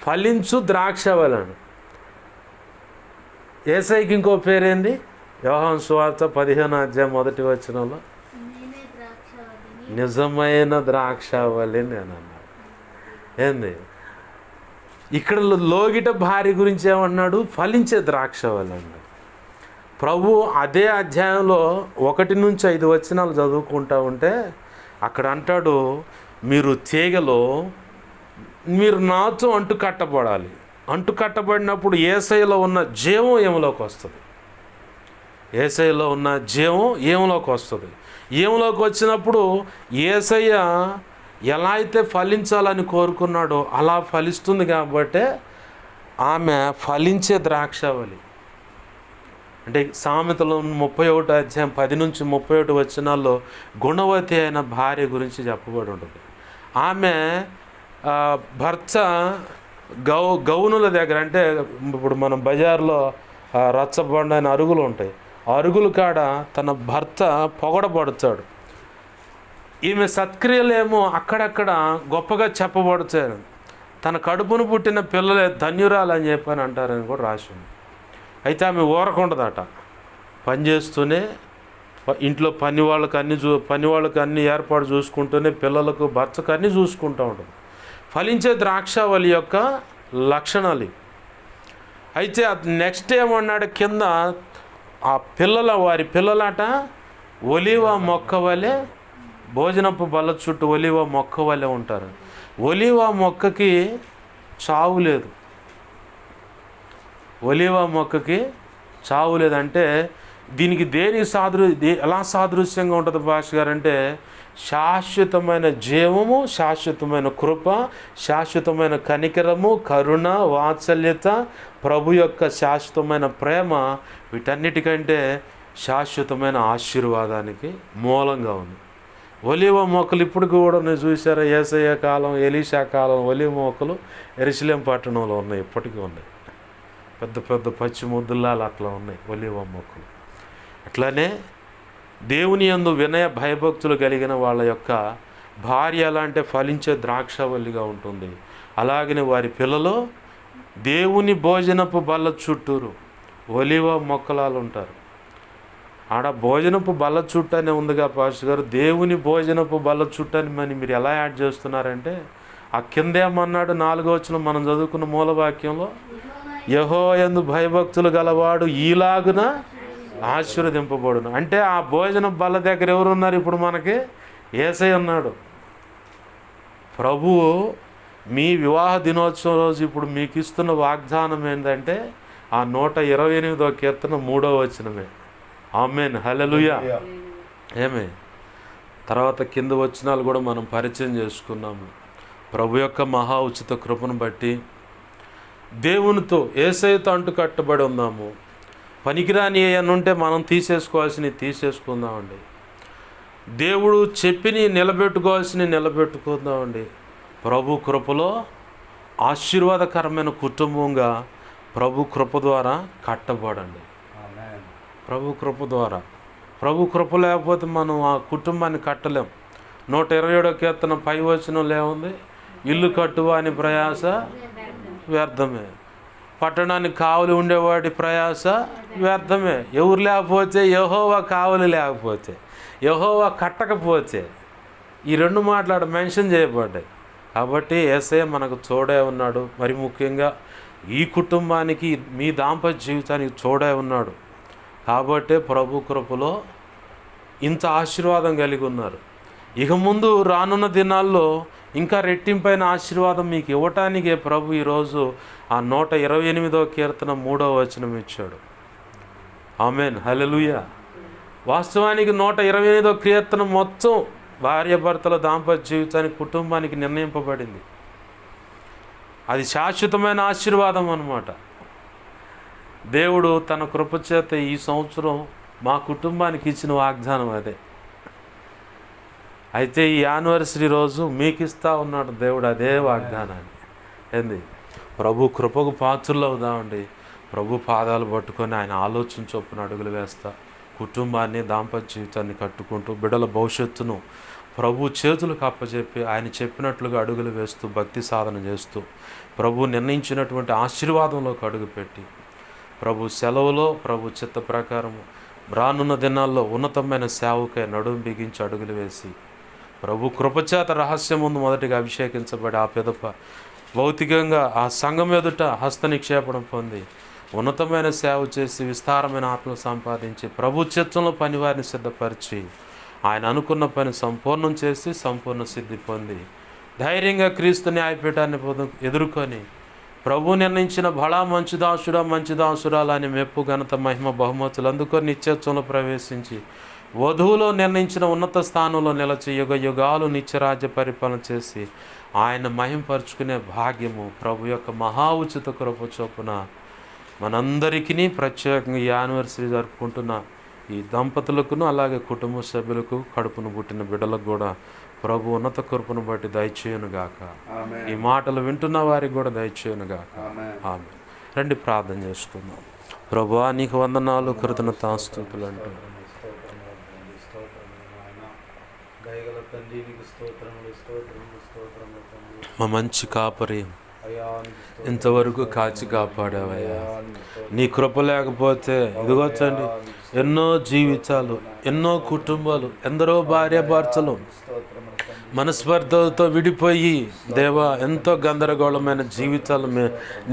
ఫలించు ద్రాక్షవలి అన్నాడు. యేసయ్యకి ఇంకో పేరేంది? యోహాను సువార్త 15:1 నిజమైన ద్రాక్షవల్లి నేను అన్నాడు. ఏంది? ఇక్కడ లోగిట భార్య గురించి ఏమన్నాడు? ఫలించే ద్రాక్షవల్లి అన్నాడు. ప్రభు అదే అధ్యాయంలో 1-5 వచనాలు చదువుకుంటా ఉంటే అక్కడ అంటాడు, మీరు తీగలో మీరు నాతో అంటు కట్టబడాలి. అంటు కట్టబడినప్పుడు యేసయ్యలో ఉన్న జీవం ఏములోకి వస్తుంది. యేసయ్యలో ఉన్న జీవం ఏములోకి వస్తుంది. ఏములోకి వచ్చినప్పుడు యేసయ్య ఎలా అయితే ఫలించాలని కోరుకున్నాడో అలా ఫలిస్తుంది. కాబట్టి ఆమె ఫలించే ద్రాక్షవల్లి. అంటే సామెతలు 31:10-31 వచనాల్లో గుణవతి అయిన భార్య గురించి చెప్పబడి ఉంటుంది. ఆమె భర్త గౌనుల దగ్గర, అంటే ఇప్పుడు మనం బజార్లో రచ్చబండ అయిన అరుగులు ఉంటాయి, అరుగులు కాడ తన భర్త పొగడబడతాడు. ఈమె సత్క్రియలేమో అక్కడక్కడ గొప్పగా చెప్పబడతాడు. తన కడుపును పుట్టిన పిల్లలే ధన్యురాలని చెప్పని అంటారని కూడా రాసి ఉంది. అయితే ఆమె ఊరకుండదట. పనిచేస్తూనే ఇంట్లో పని వాళ్ళకి అన్ని ఏర్పాటు చూసుకుంటూనే పిల్లలకు భర్తకు అన్నీ చూసుకుంటూ ఉంటుంది. ఫలించే ద్రాక్షవల్లి యొక్క లక్షణాలు. అయితే నెక్స్ట్ ఏమన్నాడు కింద, ఆ వారి పిల్లలట ఒలివ మొక్క వలె, భోజనపు బల్ల చుట్టూ ఒలివ మొక్క వలె ఉంటారు. ఒలివ మొక్కకి చావు లేదు. ఒలివ మొక్కకి చావు లేదంటే దీనికి దేనికి ఎలా సాదృశ్యంగా ఉంటుంది భాష గారు అంటే, శాశ్వతమైన జీవము, శాశ్వతమైన కృప, శాశ్వతమైన కనికరము, కరుణ, వాత్సల్యత, ప్రభు యొక్క శాశ్వతమైన ప్రేమ, వీటన్నిటికంటే శాశ్వతమైన ఆశీర్వాదానికి మూలంగా ఉంది. ఒలివ మొక్కలు ఇప్పుడు కూడా నేను చూసారా, యేసయ్య కాలం, ఎలీషా కాలం ఒలివ మొక్కలు యెరూషలేము పట్టణంలో ఉన్నాయి, ఇప్పటికీ ఉన్నాయి. పెద్ద పెద్ద పచ్చి ముద్దులాలు అట్లా ఉన్నాయి ఒలివ మొక్కలు. అట్లానే దేవుని యందు వినయ భయభక్తులు కలిగిన వాళ్ళ యొక్క భార్య ఎలా అంటే ఫలించే ద్రాక్షవల్లిగా ఉంటుంది. అలాగనే వారి పిల్లలు దేవుని భోజనపు బల్ల చుట్టూరు ఒలివ మొక్కలాలు ఉంటారు. ఆడ భోజనపు బల్ల చుట్టూ అనే ఉందిగా పాస్టర్ గారు, దేవుని భోజనపు బల్ల చుట్టూ అని మీరు ఎలా యాడ్ చేస్తున్నారంటే, ఆ కిందేమన్నాడు 4వ వచనం మనం చదువుకున్న మూలవాక్యంలో, యెహోవా యందు భయభక్తులు గలవాడు ఈలాగున ఆశీర్వదింపబడును. అంటే ఆ భోజన బల్ల దగ్గర ఎవరున్నారు? ఇప్పుడు మనకి యేసయ్య ఉన్నాడు. ప్రభువు మీ వివాహ దినోత్సవం రోజు ఇప్పుడు మీకు ఇస్తున్న వాగ్దానం ఏంటంటే ఆ 128వ కీర్తన 3వ వచనమే. ఆమేన్, హల్లెలూయా. ఏమే తర్వాత కింద వచనాలు కూడా మనం పరిచయం చేసుకున్నాము. ప్రభు యొక్క మహా ఉచిత కృపను బట్టి దేవునితో యేసయ్యతో అంటు కట్టబడి ఉన్నాము. పనికిరాని ఏమన్నా ఉంటే మనం తీసేసుకోవాల్సినవి తీసేసుకుందామండి. దేవుడు చెప్పిని నిలబెట్టుకోవాల్సినవి నిలబెట్టుకుందామండి. ప్రభు కృపలో ఆశీర్వాదకరమైన కుటుంబంగా ప్రభు కృప ద్వారా కట్టబడండి. ప్రభు కృప ద్వారా. ప్రభు కృప లేకపోతే మనం ఆ కుటుంబాన్ని కట్టలేం. 127వ కీర్తన 5వ వచనంలో ఏముంది? ఇల్లు కట్టువా అని ప్రయాస వ్యర్థమే, పట్టణానికి కావలి ఉండేవాడి ప్రయాస వ్యర్థమే. ఎవరు లేకపోతే, యెహోవా కావలి లేకపోతే, యెహోవా కట్టకపోతే, ఈ 2 మాటలు మెన్షన్ చేయబడ్డాయి. కాబట్టి యేసయ్య మనకు తోడే ఉన్నాడు. మరి ముఖ్యంగా ఈ కుటుంబానికి, మీ దాంపత్య జీవితానికి తోడే ఉన్నాడు. కాబట్టే ప్రభు కృపలో ఇంత ఆశీర్వాదం కలిగి ఉన్నారు. ఇక ముందు రానున్న దినాల్లో ఇంకా రెట్టింపైన ఆశీర్వాదం మీకు ఇవ్వటానికే ప్రభు ఈరోజు ఆ 128వ కీర్తన 3వ వచనం ఇచ్చాడు. ఆమేన్, హల్లెలూయా. వాస్తవానికి 128వ కీర్తన మొత్తం భార్యాభర్తల దాంపత్య జీవితానికి, కుటుంబానికి నిర్ణయింపబడింది. అది శాశ్వతమైన ఆశీర్వాదం అన్నమాట. దేవుడు తన కృపచేత ఈ సంవత్సరం మా కుటుంబానికి ఇచ్చిన వాగ్దానం అదే. అయితే ఈ యానివర్సరీ రోజు మీకు ఇస్తా ఉన్నాడు దేవుడు అదే వాగ్దానాన్ని. ఏంది? ప్రభు కృపకు పాత్రలు అవుదామండి. ప్రభు పాదాలు పట్టుకొని ఆయన ఆలోచన చొప్పున అడుగులు వేస్తా కుటుంబాన్ని, దాంపత్య జీవితాన్ని కట్టుకుంటూ బిడ్డల భవిష్యత్తును ప్రభు చేతులకు అప్పచెప్పి ఆయన చెప్పినట్లుగా అడుగులు వేస్తూ భక్తి సాధన చేస్తూ ప్రభు నిర్ణయించినటువంటి ఆశీర్వాదంలోకి అడుగుపెట్టి ప్రభు సెలవులో ప్రభు చిత్త ప్రకారము రానున్న దినాల్లో ఉన్నతమైన సేవకై నడుము బిగించి అడుగులు వేసి ప్రభు కృపచేత రహస్యం ముందు మొదటిగా అభిషేకించబడి ఆ పిదప భౌతికంగా ఆ సంఘం ఎదుట హస్త నిక్షేపణం పొంది ఉన్నతమైన సేవ చేసి విస్తారమైన ఆత్మలు సంపాదించి ప్రభు చిత్తంలో పనివారిని సిద్ధపరిచి ఆయన అనుకున్న పని సంపూర్ణం చేసి సంపూర్ణ సిద్ధి పొంది ధైర్యంగా క్రీస్తు న్యాయపీఠాన్ని ఎదుర్కొని ప్రభు నిర్ణయించిన బలా మంచిదాసుడా మంచిదాసురాలని మెప్పు ఘనత మహిమ బహుమతులు అందుకొని నిత్యత్వంలో ప్రవేశించి వధువులో నిర్ణయించిన ఉన్నత స్థానంలో నిలిచి యుగ యుగాలు నిత్యరాజ్య పరిపాలన చేసి ఆయన మహింపరుచుకునే భాగ్యము ప్రభు యొక్క మహా ఉచిత కృప చొప్పున మనందరికీ ప్రత్యేకంగా ఈ యానివర్సరీ జరుపుకుంటున్న ఈ దంపతులకును అలాగే కుటుంబ సభ్యులకు కడుపును పుట్టిన బిడ్డలకు కూడా ప్రభు ఉన్నత కృపను బట్టి దయచేయునుగాక. ఈ మాటలు వింటున్న వారికి కూడా దయచేయునుగాక. ఆమె రండి ప్రార్థన చేసుకుందాం. ప్రభువా నీకు వందనాలు, కృతజ్ఞతాస్తుతులు అంటూ మా మంచి కాపరి ఇంతవరకు కాచి కాపాడావయ్యా. నీ కృప లేకపోతే ఇదిగొచ్చండి ఎన్నో జీవితాలు, ఎన్నో కుటుంబాలు, ఎందరో భార్యాభర్తలు మనస్పర్ధలతో విడిపోయి దేవా ఎంతో గందరగోళమైన జీవితాలు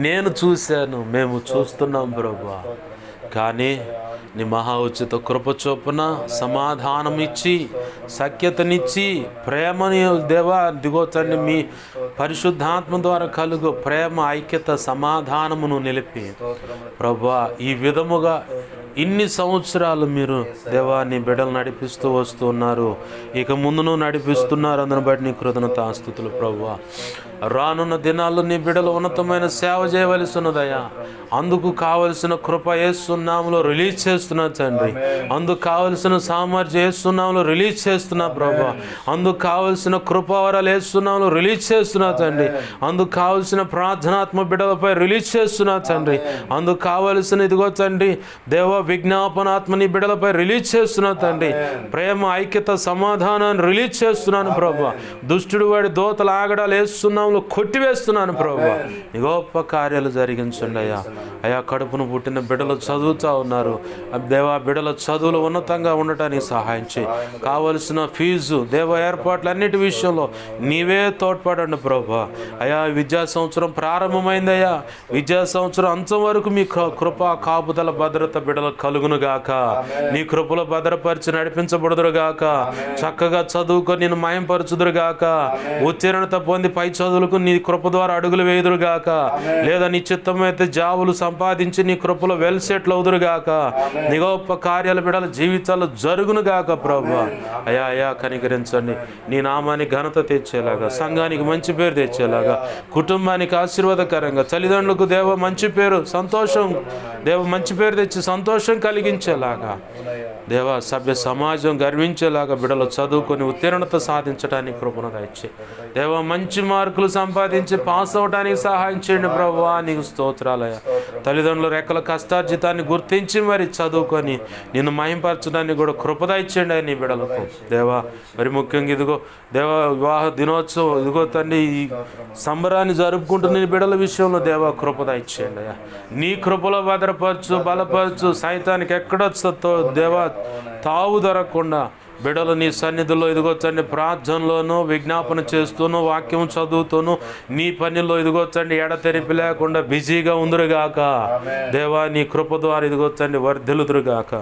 నేను చూశాను, మేము చూస్తున్నాం ప్రభువా. కానీ నీ మహా ఉచిత కృప చొప్పున సమాధానం ఇచ్చి సఖ్యతనిచ్చి ప్రేమని దేవా దిగోతండి మీ పరిశుద్ధాత్మ ద్వారా కలుగు ప్రేమ, ఐక్యత, సమాధానమును నిలిపి ప్రభువా ఈ విధముగా ఇన్ని సంవత్సరాలు మీరు దేవా నీ బిడ్డలు నడిపిస్తూ వస్తున్నారు, ఇక ముందును నడిపిస్తున్నారు. అందుని బట్టి నీ కృతజ్ఞతాస్తుతులు ప్రభువా. రానున్న దినాల్లో నీ బిడ్డలు ఉన్నతమైన సేవ చేయవలసి ఉన్నదయ్యా. అందుకు కావలసిన కృప యేసునామములో రిలీజ్ చేస్తున్నా తండ్రి. అందుకు కావలసిన సామర్థ్యం యేసునామములో రిలీజ్ చేస్తున్నా ప్రభువా. అందుకు కావలసిన కృపావరాలు యేసునామములో రిలీజ్ చేస్తున్నా తండ్రి. అందుకు కావలసిన ప్రార్థనాత్మ బిడ్డలపై రిలీజ్ చేస్తున్నా తండ్రి. అందుకు కావలసిన ఇదిగో తండ్రి దేవ విజ్ఞాపనాత్మ నీ బిడ్డలపై రిలీజ్ చేస్తున్నా తండ్రి. ప్రేమ, ఐక్యత, సమాధానాన్ని రిలీజ్ చేస్తున్నాను ప్రభువా. దుష్టుడు వాడి దోతల ఆగడాలు యేసునామములో కొట్టివేస్తున్నాను ప్రభువా. నీ గొప్ప కార్యాలు జరిగించండి అయ్యా. అయా కడుపును పుట్టిన బిడ్డలు చదువుతూ ఉన్నారు దేవా, బిడ్డల చదువులు ఉన్నతంగా ఉండటానికి సహాయం చేయి. కావలసిన ఫీజు దేవ ఏర్పాట్లన్నిటి విషయంలో నీవే తోడ్పడండి ప్రభువా. అయా విద్యా సంవత్సరం ప్రారంభమైందయ్యా. విద్యా సంవత్సరం అంతం వరకు మీ కృప, కాపుదల, భద్రత బిడ్డలకు కలుగునుగాక. నీ కృపలో భద్రపరిచి నడిపించబడుదురుగాక. చక్కగా చదువుకొని నేను మయంపరచుదురుగాక. ఉత్తీర్ణత పొంది పై చదువులకు నీ కృప ద్వారా అడుగులు వేయుదురుగాక. లేదా నీ చిత్తమైతే జాబులు సంపాదించి నీ కృపలో వెల్ సెటిల్ అవుదురుగాక. నీ గొప్ప కార్యాల బిడ్డల జీవితాలు జరుగునుగాక ప్రభువా. అయా అయా కనికరించండి. నీ నామానికి ఘనత తెచ్చేలాగా, సంఘానికి మంచి పేరు తెచ్చేలాగా, కుటుంబానికి ఆశీర్వాదకరంగా, తల్లిదండ్రులకు దేవ మంచి పేరు, సంతోషం దేవ మంచి పేరు తెచ్చి సంతోషం కలిగించేలాగా దేవ సభ్య సమాజం గర్వించేలాగా బిడ్డలు చదువుకొని ఉత్తీర్ణత సాధించడానికి కృపను దయచే దేవ. మంచి మార్కులు సంపాదించి పాస్ అవడానికి సహాయం చేయండి ప్రభువా. నీకు స్తోత్రాలయ. తల్లిదండ్రుల రెక్కల కష్టార్జితాన్ని గుర్తించి మరి చదువుకొని నిన్ను మహింపరచడానికి కూడా కృప దయచేయండి నీ బిడ్డలకు దేవా. మరి ముఖ్యంగా ఇదిగో దేవ వివాహ దినోత్సవం ఇదిగో తండ్రి ఈ సంబరాన్ని జరుపుకుంటున్న నీ బిడ్డల విషయంలో దేవా కృప దయచేయండి అయ్యా. నీ కృపలో భద్రపరచు, బలపరచు. సైతానికి ఎక్కడ దేవా తావు దొరకకుండా బిడ్డలు నీ సన్నిధిలో ఇదిగొచ్చండి ప్రార్థనలోనూ విజ్ఞాపన చేస్తూను వాక్యం చదువుతూను నీ పనిలో ఇదిగొచ్చండి ఎడతెరిపి లేకుండా బిజీగా ఉందరుగాక. దేవా నీ కృప ద్వారా ఇదిగొచ్చండి వర్ధిల్లుదురుగాక.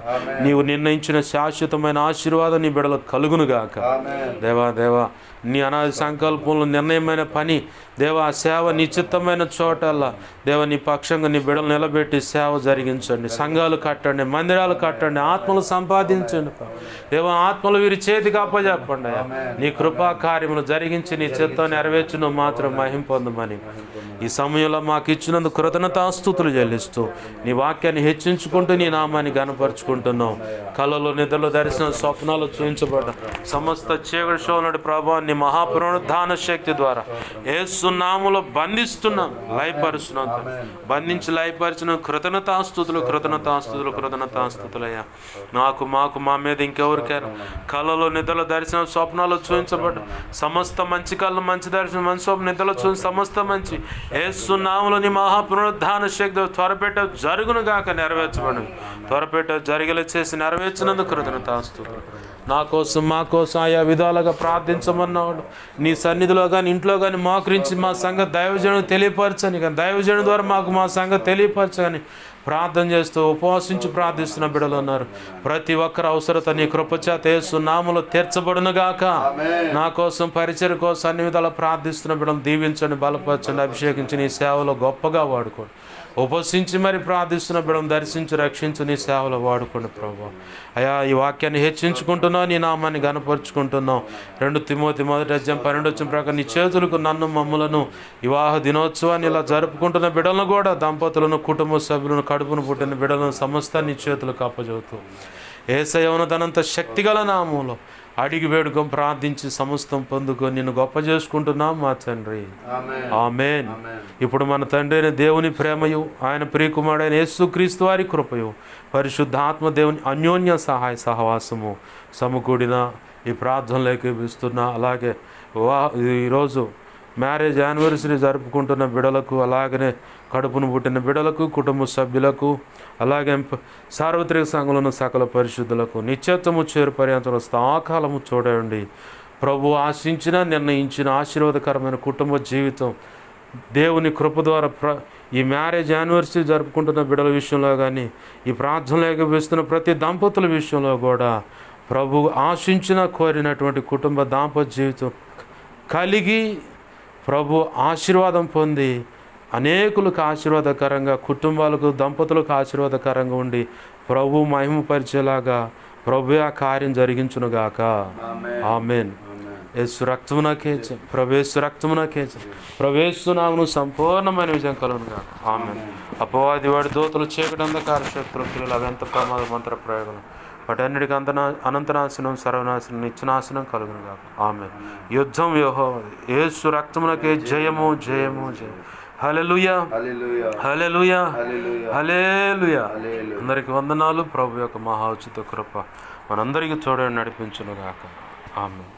నీవు నిర్ణయించిన శాశ్వతమైన ఆశీర్వాదం నీ బిడ్డలకు కలుగునుగాక. దేవా నీ అనాది సంకల్పంలో నిర్ణయమైన పని దేవా సేవ నిశ్చితమైన చోటల్లా దేవా నీ పక్షంగా నీ బిడ్డలు నిలబెట్టి సేవ జరిగించండి. సంఘాలు కట్టండి, మందిరాలు కట్టండి, ఆత్మలు సంపాదించండి. దేవా ఆత్మలు వీరి చేతికి అప్పచెప్పండి. నీ కృపా కార్యములు జరిగించి నీ చిత్తం నెరవేర్చును మాత్రం మహిమ పొందమని ఈ సమయంలో మాకు ఇచ్చినందుకు కృతజ్ఞతాస్తుతులు చెల్లిస్తూ నీ వాక్యాన్ని హెచ్చించుకుంటూ నీ నామాన్ని గనపరుచుకుంటున్నాం. కళలో నిద్రలో దర్శనం స్వప్నాలు చూపించబడ్డ సమస్త చీకటి శోధనటి ప్రభావాన్ని మహాపునరుద్ధాన శక్తి ద్వారా యేసు నామములో బంధిస్తున్నాం, లయపరుస్తున్నాం. బంధించి లయపరిచిన కృతజ్ఞతాస్తుతులయ్యా. నాకు మాకు మా మీద ఇంకెవరికైనా కళలో నిద్రలో దర్శనం స్వప్నాలు చూపించబడ్డ సమస్త మంచి కళ్ళు మంచి దర్శనం మంచి స్వప్న నిద్రలో చూసి సమస్త మంచి యేసు నామములో నీ మహాపునరుద్ధాన శక్తి త్వరపెట్ట జరుగునుగాక, నెరవేర్చబడు. త్వరపెట్ట జరిగేలా చేసి నెరవేర్చినందుకు కృతజ్ఞతాస్తుతులు. నా కోసం మా కోసం ఆయా విధాలుగా ప్రార్థించమన్నాడు. నీ సన్నిధిలో కానీ ఇంట్లో కానీ మోకరించి మా సంగతి దైవజనుడు తెలియపరచని కానీ దైవజనుడు ద్వారా మాకు మా సంగతి తెలియపరచని ప్రార్థన చేస్తూ ఉపవాసించి ప్రార్థిస్తున్న బిడ్డలు ఉన్నారు. ప్రతి ఒక్కరి అవసరత నీ కృపచేత యేసు నామములో తీర్చబడునుగాక. నా కోసం పరిచర్య కోసం అన్ని విధాలు ప్రార్థిస్తున్న బిడ్డలు దీవించండి, బలపరచండి, అభిషేకించి నీ సేవలో గొప్పగా వాడుకోండి. ఉపసించి మరి ప్రార్థిస్తున్న బిడ్డను దర్శించి రక్షించి నీ సేవలో వాడుకోండి ప్రభు. అయా ఈ వాక్యాన్ని హెచ్చించుకుంటున్నావు, నీ నామాన్ని గనపరుచుకుంటున్నావు. 2 తిమోతి 1:12 ప్రకారం నీ చేతులకు నన్ను మమ్ములను వివాహ దినోత్సవాన్ని ఇలా జరుపుకుంటున్న బిడ్డలను కూడా దంపతులను కుటుంబ సభ్యులను కడుపును పుట్టిన బిడ్డలను సమస్తాన్ని నీ చేతులకు అప్పచెబుతూ యేసయ్య ఉన్నతనంత శక్తిగల నామంలో అడిగి వేడుకొని ప్రార్థించి సమస్తం పొందుకొని నిన్ను గొప్ప చేసుకుంటున్నాం మా తండ్రి. ఆమేన్. ఇప్పుడు మన తండ్రి అయిన దేవుని ప్రేమయు ఆయన ప్రియకుమారుడైన యేసుక్రీస్తు వారి కృపయు పరిశుద్ధాత్మ దేవుని అన్యోన్య సహాయ సహవాసము సమకూడిన ఈ ప్రార్థనలోకి ఇస్తున్నా. అలాగే ఈరోజు మ్యారేజ్ యానివర్సరీ జరుపుకుంటున్న బిడ్డలకు, అలాగనే కడుపును పుట్టిన బిడ్డలకు, కుటుంబ సభ్యులకు, అలాగే సార్వత్రిక సంఘంలో సకల పరిశుద్ధులకు నిత్యత్వము చేరు పర్యంతం ఆకాలము చూడండి. ప్రభు ఆశించిన నిర్ణయించిన ఆశీర్వాదకరమైన కుటుంబ జీవితం దేవుని కృప ద్వారా ఈ మ్యారేజ్ యానివర్సరీ జరుపుకుంటున్న బిడ్డల విషయంలో కానీ ఈ ప్రార్థనలు వేస్తున్న ప్రతి దంపతుల విషయంలో కూడా ప్రభు ఆశించిన కోరినటువంటి కుటుంబ దాంపత్య జీవితం కలిగి ప్రభు ఆశీర్వాదం పొంది అనేకులకు ఆశీర్వాదకరంగా, కుటుంబాలకు దంపతులకు ఆశీర్వాదకరంగా ఉండి ప్రభు మహిమపరిచేలాగా ప్రభు ఆ కార్యం జరిగించునుగాక. ఆమేన్. యేసు రక్తమునకే ప్రవేశ రక్తమునకే ప్రవేశనామును సంపూర్ణమైన విజయం కలుగునుగాక. ఆమేన్. అపవాది వాడి దూతలు చీకటి అంధకార శక్తులు క్రియలు అవంత ప్రమాద మంత్ర ప్రయోగం వాటన్నిటికీ అనంతనాశనం సర్వనాశనం నిత్యనాశనం కలుగునుగాక. ఆమేన్. యుద్ధం యెహోవాది. యేసు రక్తమునకే జయము జయము జయం. హల్లెలూయా హల్లెలూయా హల్లెలూయా. అందరికి వందనాలు. ప్రభు యొక్క మహా ఉచిత కృప మనందరికీ తోడని నడిపించునుగాక. ఆమేన్.